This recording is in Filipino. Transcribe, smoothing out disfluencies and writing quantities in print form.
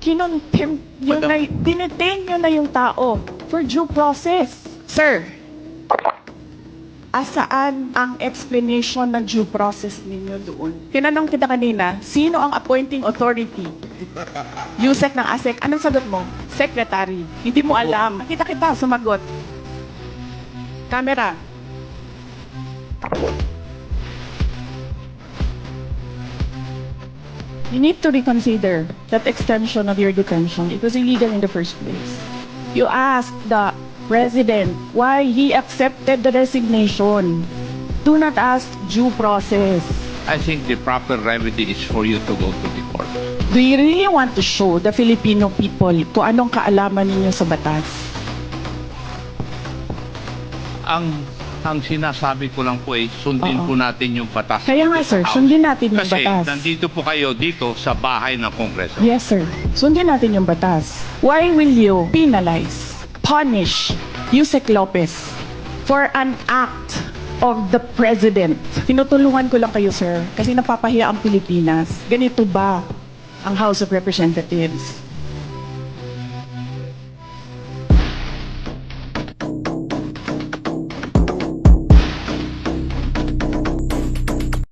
kinontempt nyo na, dinetain nyo na yung tao for due process. Sir, asaan ang explanation ng due process ninyo doon? Tinanong kita kanina, sino ang appointing authority? Yusek ng ASEC. Anong sagot mo? Secretary. Hindi mo alam. Kita sumagot. Camera. You need to reconsider that extension of your detention. It was illegal in the first place. You asked the president why he accepted the resignation. Do not ask due process. I think the proper remedy is for you to go to the court. Do you really want to show the Filipino people kung anong kaalaman ninyo sa batas? Ang sinasabi ko lang po ay sundin Oo. po natin yung batas. Kaya nga sir, House. sundin natin yung Kasi batas. nandito po kayo dito sa bahay ng Kongreso. Yes sir, sundin natin yung batas. Why will you penalize, punish Yusek Lopez for an act of the president? Tinutulungan ko lang kayo sir, kasi napapahiya ang Pilipinas. Ganito ba ang House of Representatives?